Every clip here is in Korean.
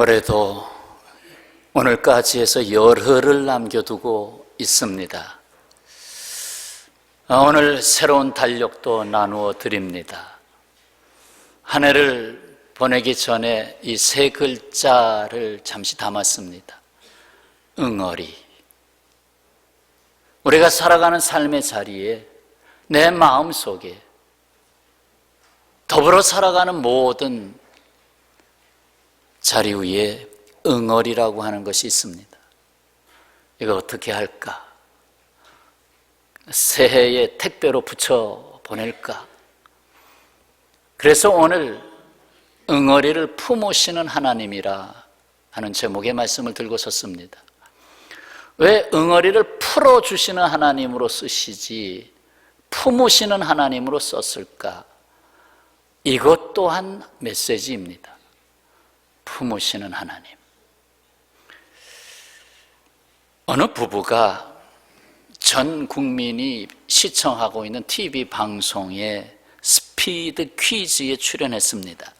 올해도 오늘까지 해서 열흘을 남겨두고 있습니다. 오늘 새로운 달력도 나누어 드립니다. 한 해를 보내기 전에 이 세 글자를 잠시 담았습니다. 응어리. 우리가 살아가는 삶의 자리에 내 마음속에 더불어 살아가는 모든 자리 위에 응어리라고 하는 것이 있습니다. 이거 어떻게 할까? 새해에 택배로 붙여 보낼까? 그래서 오늘 응어리를 품으시는 하나님이라 하는 제목의 말씀을 들고 섰습니다. 왜 응어리를 풀어주시는 하나님으로 쓰시지 품으시는 하나님으로 썼을까? 이것 또한 메시지입니다. 품으시는 하나님. 어느 부부가 전 국민이 시청하고 있는 TV 방송에 스피드 퀴즈에 출연했습니다.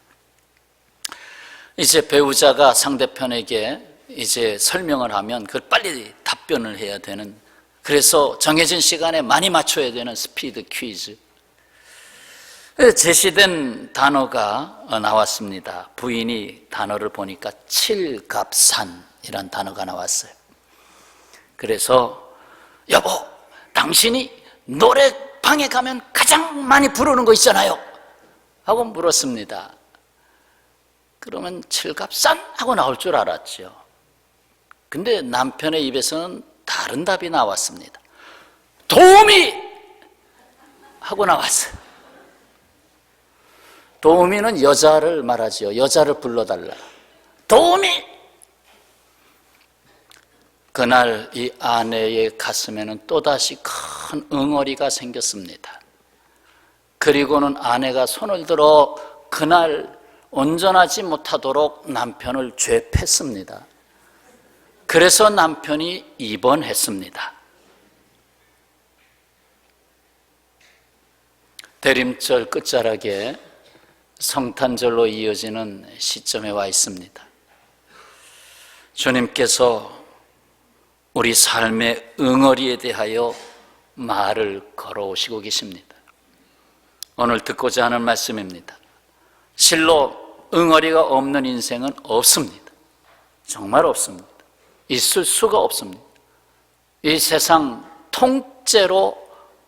이제 배우자가 상대편에게 이제 설명을 하면 그걸 빨리 답변을 해야 되는, 그래서 정해진 시간에 많이 맞춰야 되는 스피드 퀴즈. 제시된 단어가 나왔습니다. 부인이 단어를 보니까 칠갑산이란 단어가 나왔어요. 그래서 여보, 당신이 노래방에 가면 가장 많이 부르는 거 있잖아요 하고 물었습니다. 그러면 칠갑산 하고 나올 줄 알았죠. 근데 남편의 입에서는 다른 답이 나왔습니다. 도우미 하고 나왔어요. 도우미는 여자를 말하지요. 여자를 불러달라. 도우미! 그날 이 아내의 가슴에는 또다시 큰 응어리가 생겼습니다. 그리고는 아내가 손을 들어 그날 온전하지 못하도록 남편을 죄패습니다. 그래서 남편이 입원했습니다. 대림절 끝자락에 성탄절로 이어지는 시점에 와 있습니다. 주님께서 우리 삶의 응어리에 대하여 말을 걸어오시고 계십니다. 오늘 듣고자 하는 말씀입니다. 실로 응어리가 없는 인생은 없습니다. 정말 없습니다. 있을 수가 없습니다. 이 세상 통째로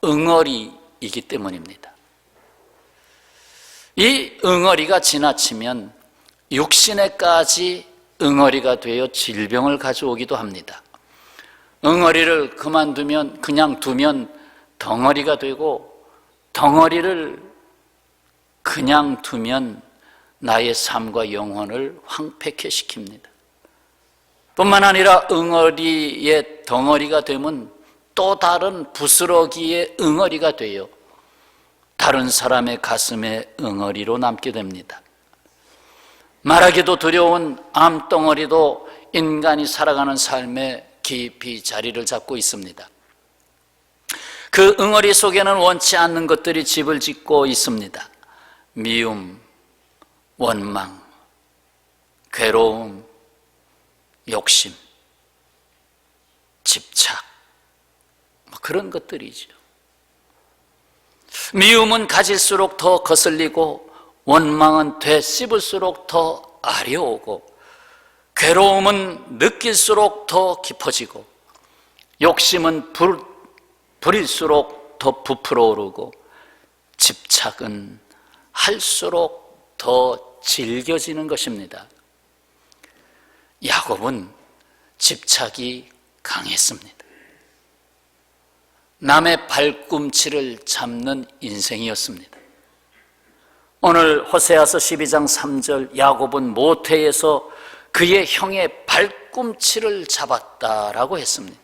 응어리이기 때문입니다. 이 응어리가 지나치면 육신에까지 응어리가 되어 질병을 가져오기도 합니다. 응어리를 그냥 두면 덩어리가 되고, 덩어리를 그냥 두면 나의 삶과 영혼을 황폐케 시킵니다. 뿐만 아니라 응어리의 덩어리가 되면 또 다른 부스러기의 응어리가 되어 다른 사람의 가슴에 응어리로 남게 됩니다. 말하기도 두려운 암덩어리도 인간이 살아가는 삶에 깊이 자리를 잡고 있습니다. 그 응어리 속에는 원치 않는 것들이 집을 짓고 있습니다. 미움, 원망, 괴로움, 욕심, 집착, 그런 것들이죠. 미움은 가질수록 더 거슬리고, 원망은 되씹을수록 더 아려오고, 괴로움은 느낄수록 더 깊어지고, 욕심은 부릴수록 더 부풀어 오르고, 집착은 할수록 더 질겨지는 것입니다. 야곱은 집착이 강했습니다. 남의 발꿈치를 잡는 인생이었습니다. 오늘 호세아서 12장 3절, 야곱은 모태에서 그의 형의 발꿈치를 잡았다라고 했습니다.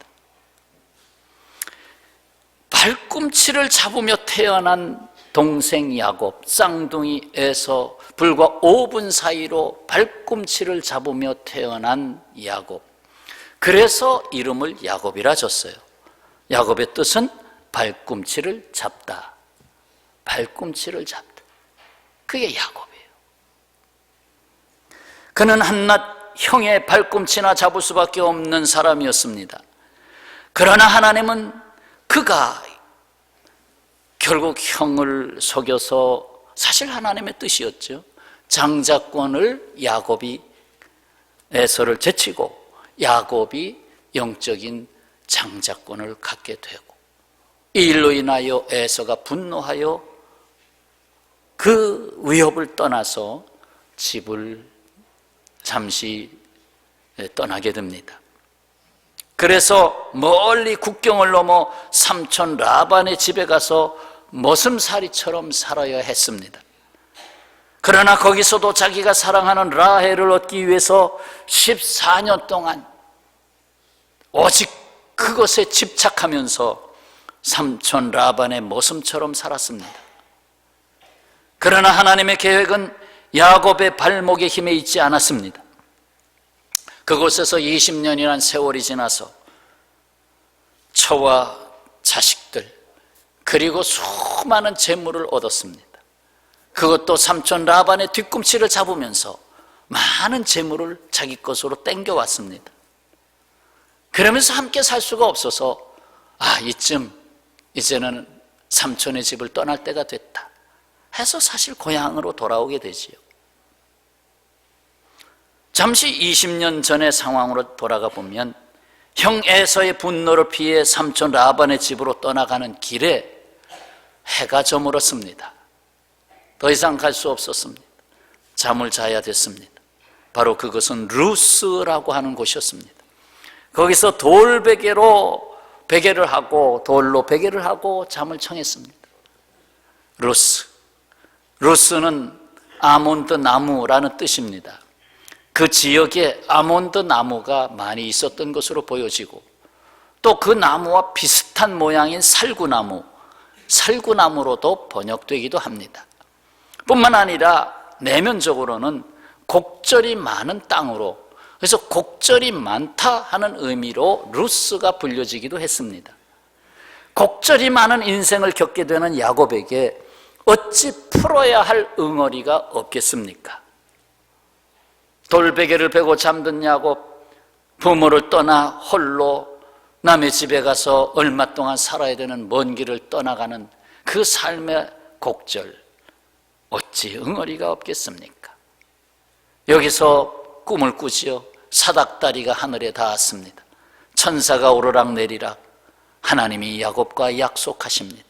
발꿈치를 잡으며 태어난 동생 야곱, 쌍둥이에서 불과 5분 사이로 발꿈치를 잡으며 태어난 야곱. 그래서 이름을 야곱이라 줬어요. 야곱의 뜻은 발꿈치를 잡다. 발꿈치를 잡다. 그게 야곱이에요. 그는 한낱 형의 발꿈치나 잡을 수밖에 없는 사람이었습니다. 그러나 하나님은 그가 결국 형을 속여서, 사실 하나님의 뜻이었죠. 장자권을 야곱이 에서를 제치고 야곱이 영적인 장자권을 갖게 되고, 이 일로 인하여 에서가 분노하여 그 위협을 떠나서 집을 잠시 떠나게 됩니다. 그래서 멀리 국경을 넘어 삼촌 라반의 집에 가서 머슴살이처럼 살아야 했습니다. 그러나 거기서도 자기가 사랑하는 라헬을 얻기 위해서 14년 동안 오직 그것에 집착하면서 삼촌 라반의 모습처럼 살았습니다. 그러나 하나님의 계획은 야곱의 발목에 힘에 있지 않았습니다. 그곳에서 20년이란 세월이 지나서 처와 자식들 그리고 수많은 재물을 얻었습니다. 그것도 삼촌 라반의 뒤꿈치를 잡으면서 많은 재물을 자기 것으로 땡겨왔습니다. 그러면서 함께 살 수가 없어서 이제는 삼촌의 집을 떠날 때가 됐다 해서 사실 고향으로 돌아오게 되지요. 잠시 20년 전의 상황으로 돌아가 보면 형 에서의 분노를 피해 삼촌 라반의 집으로 떠나가는 길에 해가 저물었습니다. 더 이상 갈 수 없었습니다. 잠을 자야 됐습니다. 바로 그것은 루스라고 하는 곳이었습니다. 거기서 돌베개로 베개를 하고 돌로 베개를 하고 잠을 청했습니다. 루스는 아몬드 나무라는 뜻입니다. 그 지역에 아몬드 나무가 많이 있었던 것으로 보여지고, 또 그 나무와 비슷한 모양인 살구나무로도 번역되기도 합니다. 뿐만 아니라 내면적으로는 곡절이 많은 땅으로, 그래서 곡절이 많다 하는 의미로 루스가 불려지기도 했습니다. 곡절이 많은 인생을 겪게 되는 야곱에게 어찌 풀어야 할 응어리가 없겠습니까? 돌베개를 베고 잠든 야곱, 부모를 떠나 홀로 남의 집에 가서 얼마 동안 살아야 되는 먼 길을 떠나가는 그 삶의 곡절, 어찌 응어리가 없겠습니까? 여기서 꿈을 꾸지요. 사닥다리가 하늘에 닿았습니다. 천사가 오르락내리락 하나님이 야곱과 약속하십니다.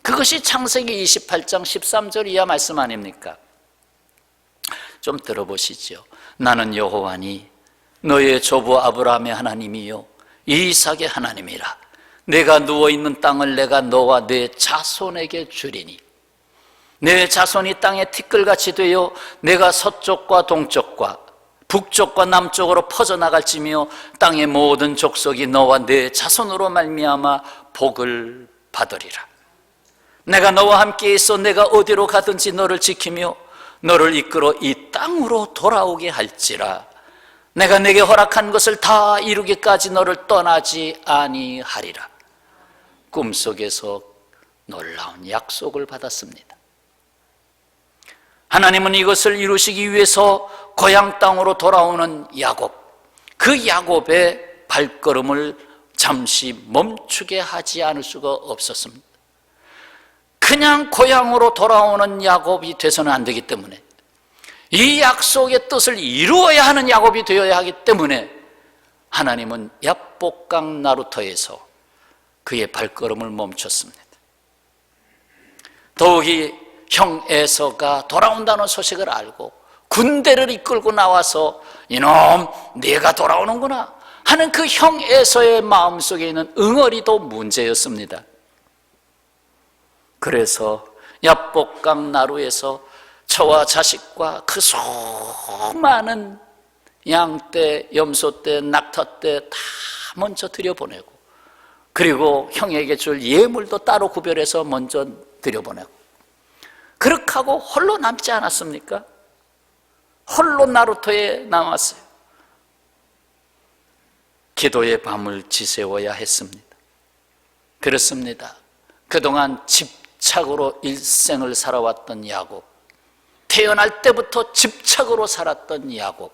그것이 창세기 28장 13절 이하 말씀 아닙니까? 좀 들어보시죠. 나는 여호와니 너의 조부 아브라함의 하나님이요 이삭의 하나님이라. 내가 누워있는 땅을 내가 너와 내 자손에게 주리니 내 자손이 땅에 티끌같이 되어 내가 서쪽과 동쪽과 북쪽과 남쪽으로 퍼져나갈지며 땅의 모든 족속이 너와 내 자손으로 말미암아 복을 받으리라. 내가 너와 함께 있어 내가 어디로 가든지 너를 지키며 너를 이끌어 이 땅으로 돌아오게 할지라. 내가 내게 허락한 것을 다 이루기까지 너를 떠나지 아니하리라. 꿈속에서 놀라운 약속을 받았습니다. 하나님은 이것을 이루시기 위해서 고향 땅으로 돌아오는 야곱, 그 야곱의 발걸음을 잠시 멈추게 하지 않을 수가 없었습니다. 그냥 고향으로 돌아오는 야곱이 돼서는 안 되기 때문에, 이 약속의 뜻을 이루어야 하는 야곱이 되어야 하기 때문에 하나님은 야복강 나루터에서 그의 발걸음을 멈췄습니다. 더욱이 형 에서가 돌아온다는 소식을 알고 군대를 이끌고 나와서 이놈 네가 돌아오는구나 하는 그 형 에서의 마음속에 있는 응어리도 문제였습니다. 그래서 야복강 나루에서 저와 자식과 그 수많은 양떼, 염소떼, 낙타떼 다 먼저 들여보내고, 그리고 형에게 줄 예물도 따로 구별해서 먼저 들여보내고, 그렇게 하고 홀로 남지 않았습니까? 홀로 나루터에 남았어요. 기도의 밤을 지새워야 했습니다. 그렇습니다. 그동안 집착으로 일생을 살아왔던 야곱, 태어날 때부터 집착으로 살았던 야곱,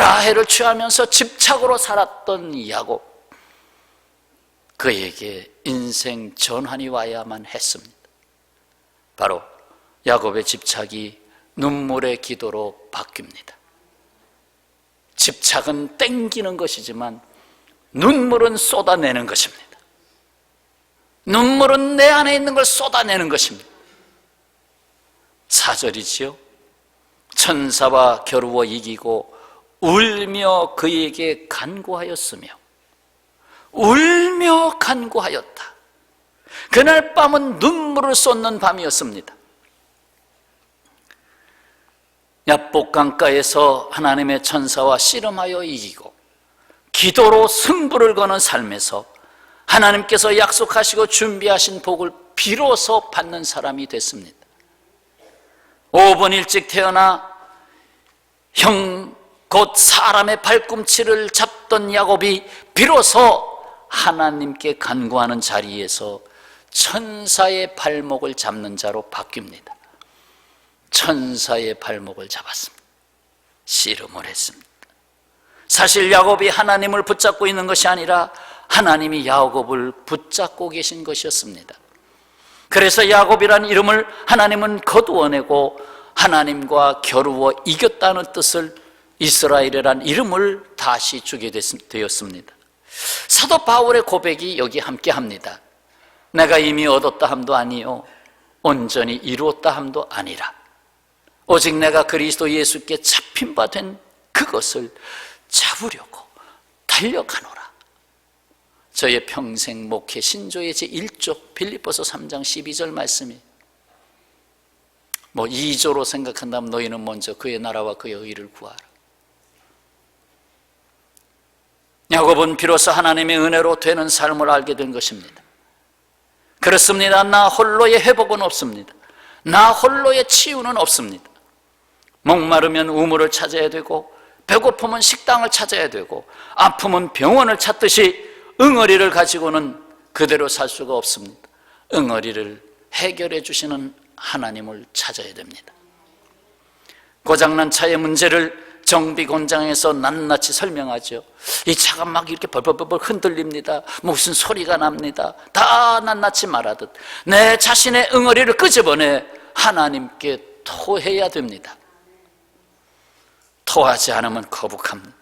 라헬을 취하면서 집착으로 살았던 야곱, 그에게 인생 전환이 와야만 했습니다. 바로 야곱의 집착이 눈물의 기도로 바뀝니다. 집착은 땡기는 것이지만 눈물은 쏟아내는 것입니다. 눈물은 내 안에 있는 걸 쏟아내는 것입니다. 4절이지요. 천사와 겨루어 이기고 울며 그에게 간구하였으며, 울며 간구하였다. 그날 밤은 눈물을 쏟는 밤이었습니다. 야복강가에서 하나님의 천사와 씨름하여 이기고 기도로 승부를 거는 삶에서 하나님께서 약속하시고 준비하신 복을 비로소 받는 사람이 됐습니다. 5분 일찍 태어나 형 곧 사람의 발꿈치를 잡던 야곱이 비로소 하나님께 간구하는 자리에서 천사의 발목을 잡는 자로 바뀝니다. 천사의 발목을 잡았습니다. 씨름을 했습니다. 사실 야곱이 하나님을 붙잡고 있는 것이 아니라 하나님이 야곱을 붙잡고 계신 것이었습니다. 그래서 야곱이라는 이름을 하나님은 거두어내고 하나님과 겨루어 이겼다는 뜻을, 이스라엘이라는 이름을 다시 주게 되었습니다. 사도 바울의 고백이 여기 함께합니다. 내가 이미 얻었다 함도 아니요 온전히 이루었다 함도 아니라 오직 내가 그리스도 예수께 잡힌 바 된 그것을 잡으려고 달려가노라. 저의 평생 목회 신조의 제1조 빌립보서 3장 12절 말씀이 2조로 생각한다면 너희는 먼저 그의 나라와 그의 의를 구하라. 야곱은 비로소 하나님의 은혜로 되는 삶을 알게 된 것입니다. 그렇습니다. 나 홀로의 회복은 없습니다. 나 홀로의 치유는 없습니다. 목마르면 우물을 찾아야 되고, 배고프면 식당을 찾아야 되고, 아프면 병원을 찾듯이 응어리를 가지고는 그대로 살 수가 없습니다. 응어리를 해결해 주시는 하나님을 찾아야 됩니다. 고장난 차의 문제를 정비공장에서 낱낱이 설명하죠. 이 차가 막 이렇게 벌벌벌 흔들립니다. 무슨 소리가 납니다. 다 낱낱이 말하듯 내 자신의 응어리를 끄집어내 하나님께 토해야 됩니다. 토하지 않으면 거북합니다.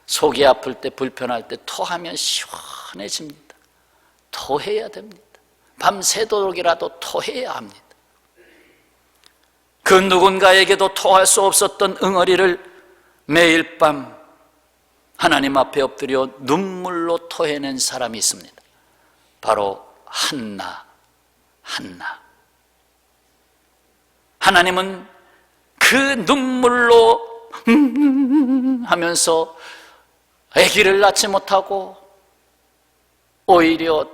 속이 아플 때, 불편할 때 토하면 시원해집니다. 토해야 됩니다. 밤새도록이라도 토해야 합니다. 그 누군가에게도 토할 수 없었던 응어리를 매일 밤 하나님 앞에 엎드려 눈물로 토해낸 사람이 있습니다. 바로 한나. 하나님은 그 눈물로 하면서 아기를 낳지 못하고 오히려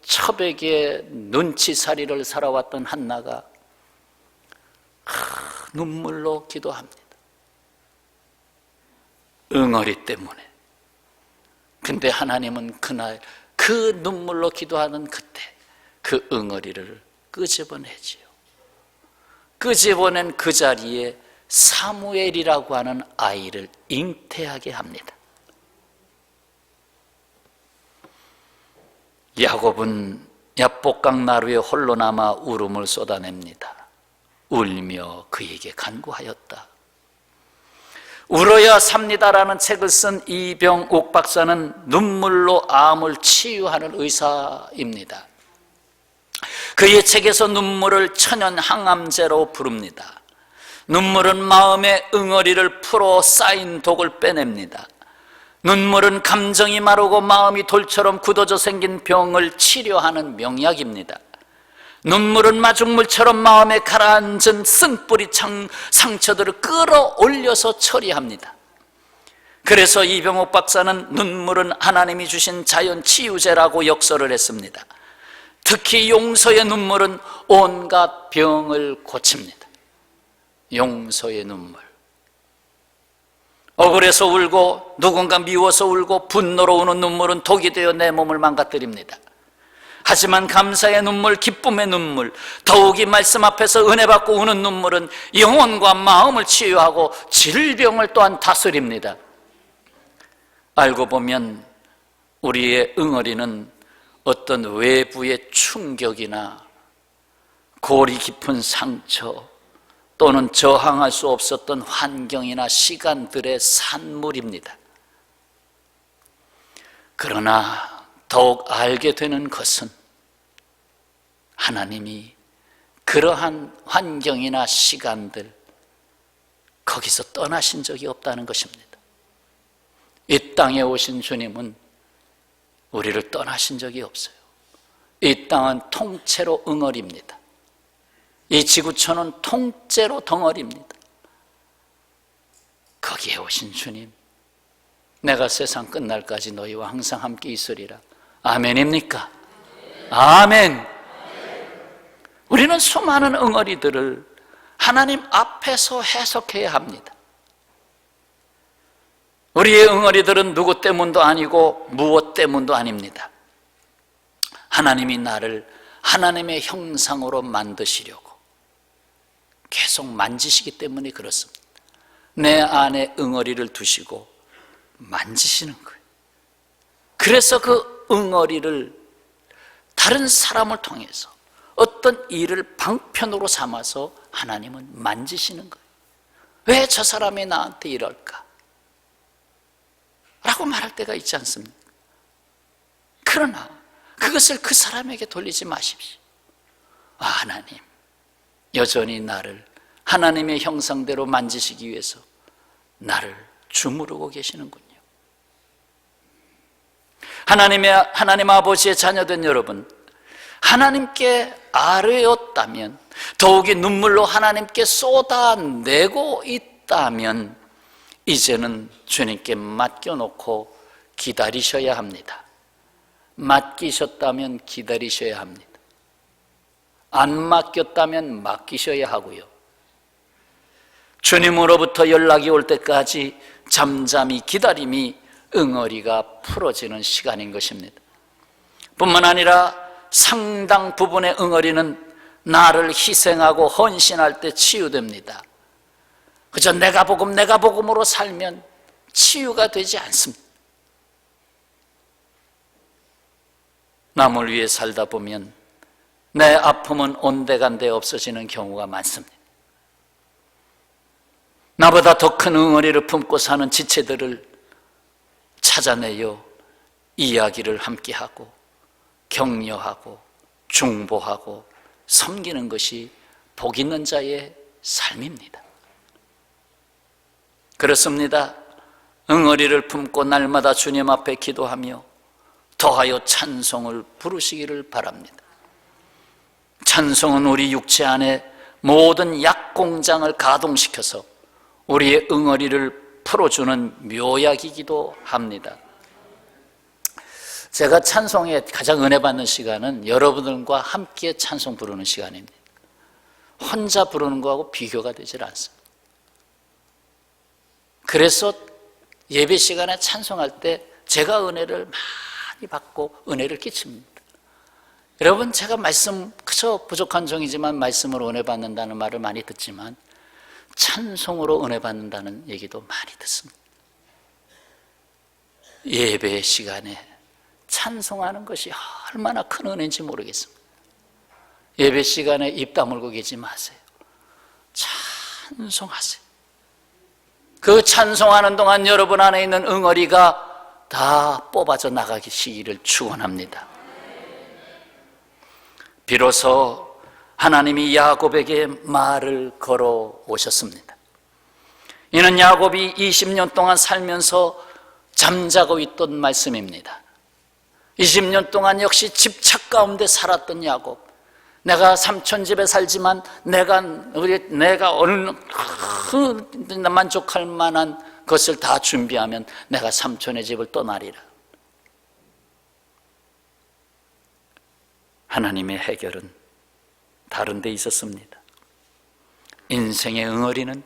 첩에게 눈치살이를 살아왔던 한나가 눈물로 기도합니다. 응어리 때문에. 근데 하나님은 그날 그 눈물로 기도하는 그때 그 응어리를 끄집어내지요. 끄집어낸 그 자리에 사무엘이라고 하는 아이를 잉태하게 합니다. 야곱은 야복강 나루에 홀로 남아 울음을 쏟아냅니다. 울며 그에게 간구하였다. 울어야 삽니다라는 책을 쓴 이병옥 박사는 눈물로 암을 치유하는 의사입니다. 그의 책에서 눈물을 천연 항암제로 부릅니다. 눈물은 마음의 응어리를 풀어 쌓인 독을 빼냅니다. 눈물은 감정이 마르고 마음이 돌처럼 굳어져 생긴 병을 치료하는 명약입니다. 눈물은 마중물처럼 마음에 가라앉은 쓴뿌리 상처들을 끌어올려서 처리합니다. 그래서 이병옥 박사는 눈물은 하나님이 주신 자연 치유제라고 역설을 했습니다. 특히 용서의 눈물은 온갖 병을 고칩니다. 용서의 눈물. 억울해서 울고 누군가 미워서 울고 분노로 우는 눈물은 독이 되어 내 몸을 망가뜨립니다. 하지만 감사의 눈물, 기쁨의 눈물, 더욱이 말씀 앞에서 은혜 받고 우는 눈물은 영혼과 마음을 치유하고 질병을 또한 다스립니다. 알고 보면 우리의 응어리는 어떤 외부의 충격이나 골이 깊은 상처 또는 저항할 수 없었던 환경이나 시간들의 산물입니다. 그러나 더욱 알게 되는 것은 하나님이 그러한 환경이나 시간들 거기서 떠나신 적이 없다는 것입니다. 이 땅에 오신 주님은 우리를 떠나신 적이 없어요. 이 땅은 통째로 응어리입니다. 이 지구촌은 통째로 덩어리입니다. 거기에 오신 주님, 내가 세상 끝날까지 너희와 항상 함께 있으리라. 아멘입니까? 아멘. 우리는 수많은 응어리들을 하나님 앞에서 해석해야 합니다. 우리의 응어리들은 누구 때문도 아니고 무엇 때문도 아닙니다. 하나님이 나를 하나님의 형상으로 만드시려고 계속 만지시기 때문에 그렇습니다. 내 안에 응어리를 두시고 만지시는 거예요. 그래서 그 응어리를 다른 사람을 통해서 어떤 일을 방편으로 삼아서 하나님은 만지시는 거예요. 왜 저 사람이 나한테 이럴까? 라고 말할 때가 있지 않습니까? 그러나 그것을 그 사람에게 돌리지 마십시오. 하나님 여전히 나를 하나님의 형상대로 만지시기 위해서 나를 주무르고 계시는군요. 하나님 아버지의 자녀된 여러분, 하나님께 아뢰었다면, 더욱이 눈물로 하나님께 쏟아내고 있다면 이제는 주님께 맡겨놓고 기다리셔야 합니다. 맡기셨다면 기다리셔야 합니다. 안 맡겼다면 맡기셔야 하고요. 주님으로부터 연락이 올 때까지 잠잠히 기다림이 응어리가 풀어지는 시간인 것입니다. 뿐만 아니라 상당 부분의 응어리는 나를 희생하고 헌신할 때 치유됩니다. 그저 내가 복음으로 살면 치유가 되지 않습니다. 남을 위해 살다 보면 내 아픔은 온데간데 없어지는 경우가 많습니다. 나보다 더 큰 응어리를 품고 사는 지체들을 찾아내어 이야기를 함께하고 격려하고 중보하고 섬기는 것이 복 있는 자의 삶입니다. 그렇습니다. 응어리를 품고 날마다 주님 앞에 기도하며 더하여 찬송을 부르시기를 바랍니다. 찬송은 우리 육체 안에 모든 약공장을 가동시켜서 우리의 응어리를 풀어주는 묘약이기도 합니다. 제가 찬송에 가장 은혜 받는 시간은 여러분들과 함께 찬송 부르는 시간입니다. 혼자 부르는 거하고 비교가 되질 않습니다. 그래서 예배 시간에 찬송할 때 제가 은혜를 많이 받고 은혜를 끼칩니다. 여러분, 제가 말씀 그저 부족한 종이지만 말씀으로 은혜 받는다는 말을 많이 듣지만 찬송으로 은혜 받는다는 얘기도 많이 듣습니다. 예배 시간에 찬송하는 것이 얼마나 큰 은혜인지 모르겠습니다. 예배 시간에 입 다물고 계지 마세요. 찬송하세요. 그 찬송하는 동안 여러분 안에 있는 응어리가 다 뽑아져 나가시기를 축원합니다. 비로소 하나님이 야곱에게 말을 걸어 오셨습니다. 이는 야곱이 20년 동안 살면서 잠자고 있던 말씀입니다. 20년 동안 역시 집착 가운데 살았던 야곱. 내가 삼촌 집에 살지만 내가 어느 만족할 만한 것을 다 준비하면 내가 삼촌의 집을 떠나리라. 하나님의 해결은 다른 데 있었습니다. 인생의 응어리는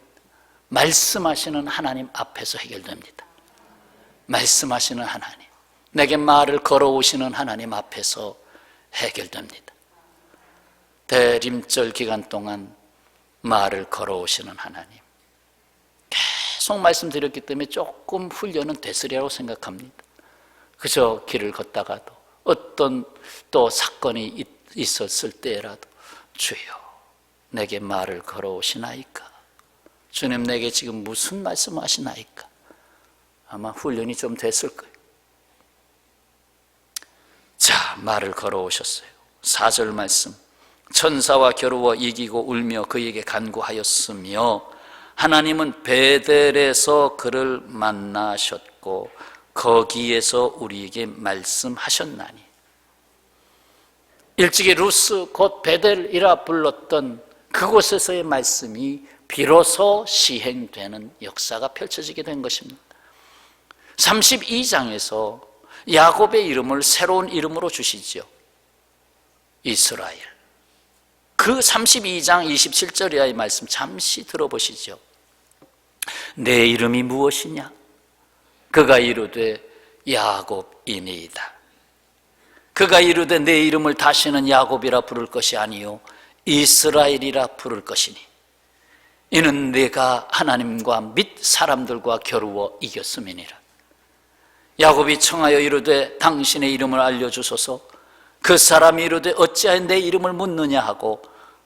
말씀하시는 하나님 앞에서 해결됩니다. 말씀하시는 하나님, 내게 말을 걸어오시는 하나님 앞에서 해결됩니다. 대림절 기간 동안 말을 걸어오시는 하나님, 계속 말씀드렸기 때문에 조금 훈련은 됐으리라고 생각합니다. 그저 길을 걷다가도 어떤 또 사건이 있었을 때라도 주여 내게 말을 걸어오시나이까? 주님 내게 지금 무슨 말씀하시나이까? 아마 훈련이 좀 됐을 거예요. 자, 말을 걸어오셨어요. 4절 말씀, 천사와 겨루어 이기고 울며 그에게 간구하였으며 하나님은 베델에서 그를 만나셨고 거기에서 우리에게 말씀하셨나니. 일찍이 루스 곧 베델이라 불렀던 그곳에서의 말씀이 비로소 시행되는 역사가 펼쳐지게 된 것입니다. 32장에서 야곱의 이름을 새로운 이름으로 주시죠. 이스라엘. 그 32장 27절 이하의 말씀 잠시 들어보시죠. 내 이름이 무엇이냐? 그가 이르되 야곱이니이다. 그가 이르되 내 이름을 다시는 야곱이라 부를 것이 아니요 이스라엘이라 부를 것이니 이는 내가 하나님과 및 사람들과 겨루어 이겼음이니라. 야곱이 청하여 이르되 당신의 이름을 알려주소서. 그 사람이 이르되 어찌하여 내 이름을 묻느냐 하고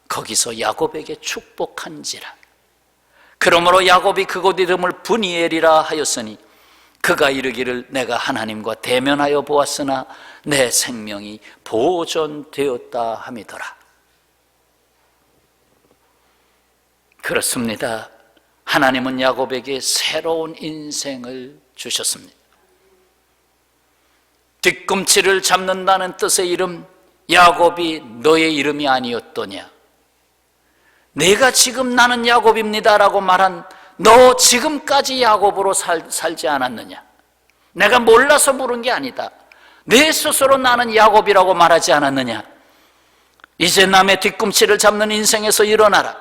거기서 야곱에게 축복한지라. 그러므로 야곱이 그곳 이름을 브니엘이라 하였으니 그가 이르기를 내가 하나님과 대면하여 보았으나 내 생명이 보존되었다 함이더라. 그렇습니다. 하나님은 야곱에게 새로운 인생을 주셨습니다. 뒤꿈치를 잡는다는 뜻의 이름 야곱이 너의 이름이 아니었더냐? 내가 지금 나는 야곱입니다라고 말한 너 지금까지 야곱으로 살지 않았느냐? 내가 몰라서 부른 게 아니다. 내 스스로 나는 야곱이라고 말하지 않았느냐? 이제 남의 뒤꿈치를 잡는 인생에서 일어나라.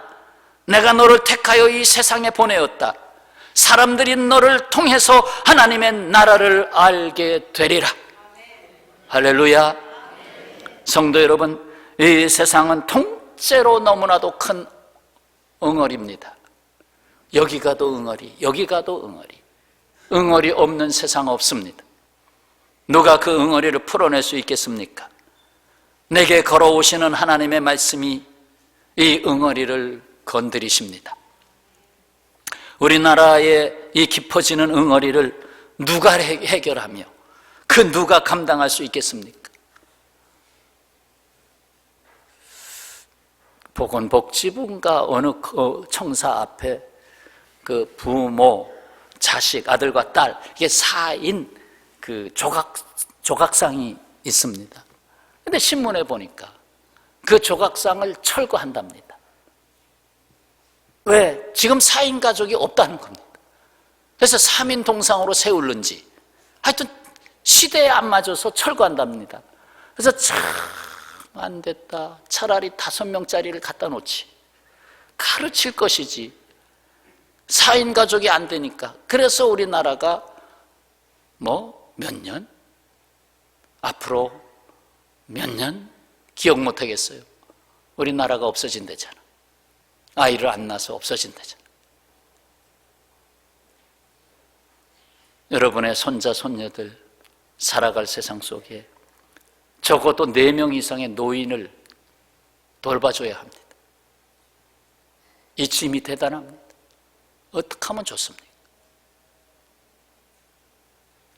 내가 너를 택하여 이 세상에 보내었다. 사람들이 너를 통해서 하나님의 나라를 알게 되리라. 할렐루야. 성도 여러분, 이 세상은 통째로 너무나도 큰 응어리입니다. 여기 가도 응어리, 여기 가도 응어리. 응어리 없는 세상 없습니다. 누가 그 응어리를 풀어낼 수 있겠습니까? 내게 걸어오시는 하나님의 말씀이 이 응어리를 건드리십니다. 우리나라의 이 깊어지는 응어리를 누가 해결하며 그 누가 감당할 수 있겠습니까? 보건복지부인가 어느 청사 앞에 그 부모, 자식, 아들과 딸 이게 4인 그 조각상이 있습니다. 근데 신문에 보니까 그 조각상을 철거한답니다. 왜? 지금 4인 가족이 없다는 겁니다. 그래서 3인 동상으로 세우는지 하여튼 시대에 안 맞아서 철거한답니다. 그래서 참 안 됐다. 차라리 5명짜리를 갖다 놓지. 가르칠 것이지. 4인 가족이 안 되니까. 그래서 우리나라가 몇 년? 앞으로 몇 년? 기억 못 하겠어요. 우리나라가 없어진대잖아. 아이를 안 낳아서 없어진대잖아. 여러분의 손자, 손녀들 살아갈 세상 속에 적어도 4명 이상의 노인을 돌봐줘야 합니다. 이 짐이 대단합니다. 어떻게 하면 좋습니까?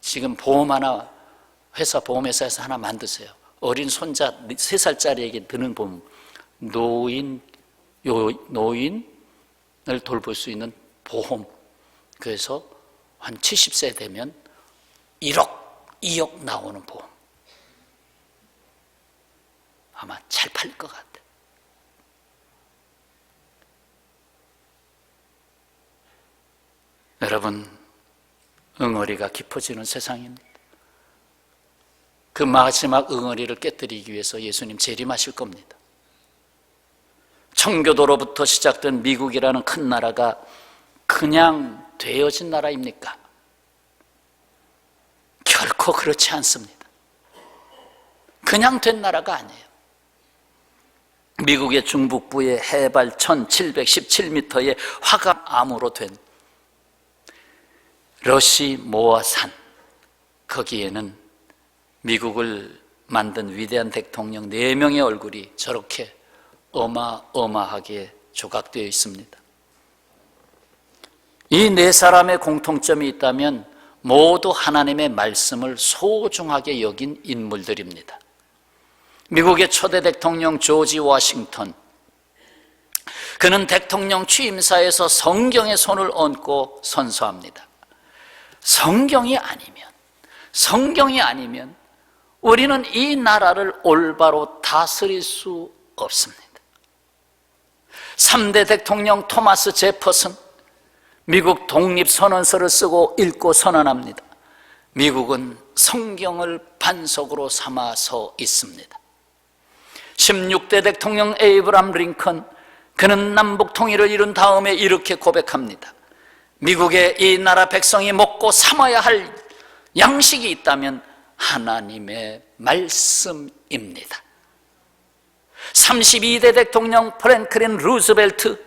지금 보험 하나, 보험회사에서 하나 만드세요. 어린 손자 3살짜리에게 드는 보험, 노인을 돌볼 수 있는 보험. 그래서 한 70세 되면 1억, 2억 나오는 보험. 아마 잘 팔릴 것 같아요. 여러분, 응어리가 깊어지는 세상입니다. 그 마지막 응어리를 깨뜨리기 위해서 예수님 재림하실 겁니다. 청교도로부터 시작된 미국이라는 큰 나라가 그냥 되어진 나라입니까? 결코 그렇지 않습니다. 그냥 된 나라가 아니에요. 미국의 중북부의 해발 1717m의 화강암으로 된 러시 모아산, 거기에는 미국을 만든 위대한 대통령 4명의 얼굴이 저렇게 어마어마하게 조각되어 있습니다. 이 4사람의 공통점이 있다면 모두 하나님의 말씀을 소중하게 여긴 인물들입니다. 미국의 초대 대통령 조지 워싱턴, 그는 대통령 취임사에서 성경의 손을 얹고 선서합니다. 성경이 아니면 우리는 이 나라를 올바로 다스릴 수 없습니다. 3대 대통령 토마스 제퍼슨, 미국 독립선언서를 쓰고 읽고 선언합니다. 미국은 성경을 반석으로 삼아서 있습니다. 16대 대통령 에이브람 링컨, 그는 남북 통일을 이룬 다음에 이렇게 고백합니다. 미국의 이 나라 백성이 먹고 삼아야 할 양식이 있다면 하나님의 말씀입니다. 32대 대통령 프랭클린 루즈벨트,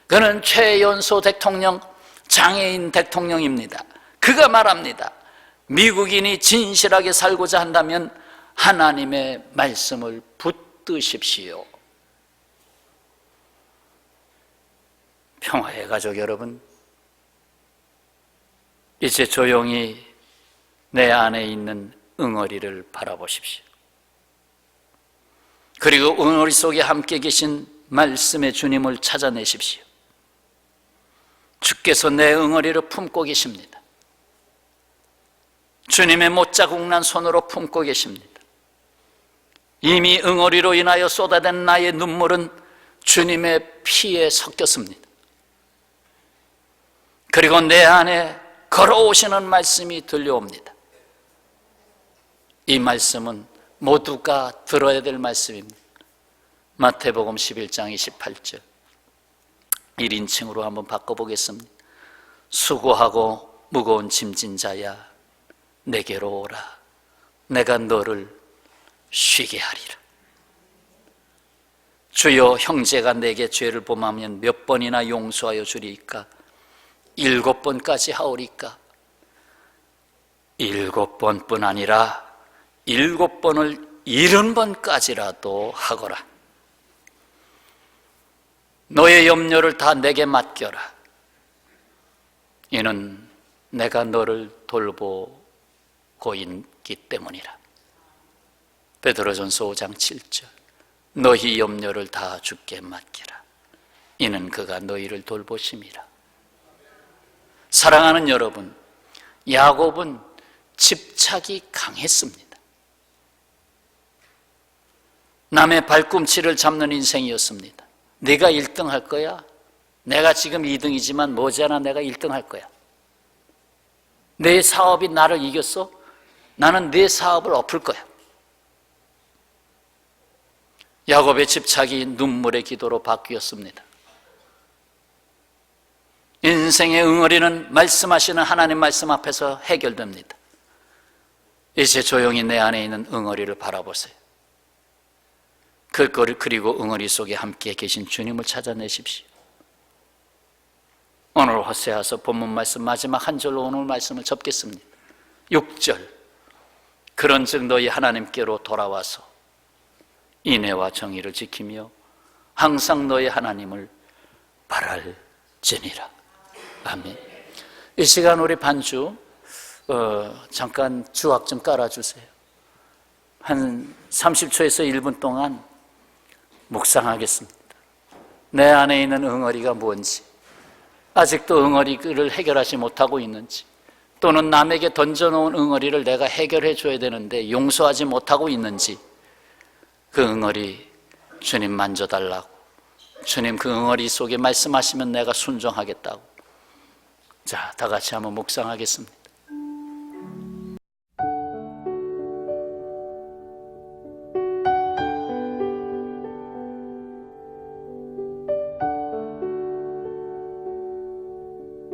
그는 최연소 대통령, 장애인 대통령입니다. 그가 말합니다. 미국인이 진실하게 살고자 한다면 하나님의 말씀을 붙드십시오. 평화의 가족 여러분, 이제 조용히 내 안에 있는 응어리를 바라보십시오. 그리고 응어리 속에 함께 계신 말씀의 주님을 찾아내십시오. 주께서 내 응어리를 품고 계십니다. 주님의 못자국 난 손으로 품고 계십니다. 이미 응어리로 인하여 쏟아낸 나의 눈물은 주님의 피에 섞였습니다. 그리고 내 안에 걸어오시는 말씀이 들려옵니다. 이 말씀은 모두가 들어야 될 말씀입니다. 마태복음 11장 28절, 1인칭으로 한번 바꿔보겠습니다. 수고하고 무거운 짐진 자야, 내게로 오라. 내가 너를 쉬게 하리라. 주여, 형제가 내게 죄를 범하면 몇 번이나 용서하여 주리이까? 7번까지 하오리까? 7번뿐 아니라 7번을 70번까지라도 하거라. 너의 염려를 다 내게 맡겨라. 이는 내가 너를 돌보고 있기 때문이라. 베드로전서 5장 7절, 너희 염려를 다 주께 맡기라. 이는 그가 너희를 돌보심이라. 사랑하는 여러분, 야곱은 집착이 강했습니다. 남의 발꿈치를 잡는 인생이었습니다. 네가 1등 할 거야? 내가 지금 2등이지만 머지않아 내가 1등 할 거야. 내 사업이 나를 이겼어? 나는 내 사업을 엎을 거야. 야곱의 집착이 눈물의 기도로 바뀌었습니다. 인생의 응어리는 말씀하시는 하나님 말씀 앞에서 해결됩니다. 이제 조용히 내 안에 있는 응어리를 바라보세요. 그리고 응어리 속에 함께 계신 주님을 찾아내십시오. 오늘 호세아서 본문 말씀 마지막 한 절로 오늘 말씀을 접겠습니다. 6절, 그런즉 너희 하나님께로 돌아와서 인애와 정의를 지키며 항상 너희 하나님을 바랄지니라. 아멘. 이 시간 우리 반주 잠깐 주악 좀 깔아주세요. 한 30초에서 1분 동안 묵상하겠습니다. 내 안에 있는 응어리가 뭔지, 아직도 응어리를 해결하지 못하고 있는지, 또는 남에게 던져놓은 응어리를 내가 해결해 줘야 되는데 용서하지 못하고 있는지, 그 응어리 주님 만져달라고, 주님 그 응어리 속에 말씀하시면 내가 순종하겠다고. 자, 다 같이 한번 묵상하겠습니다.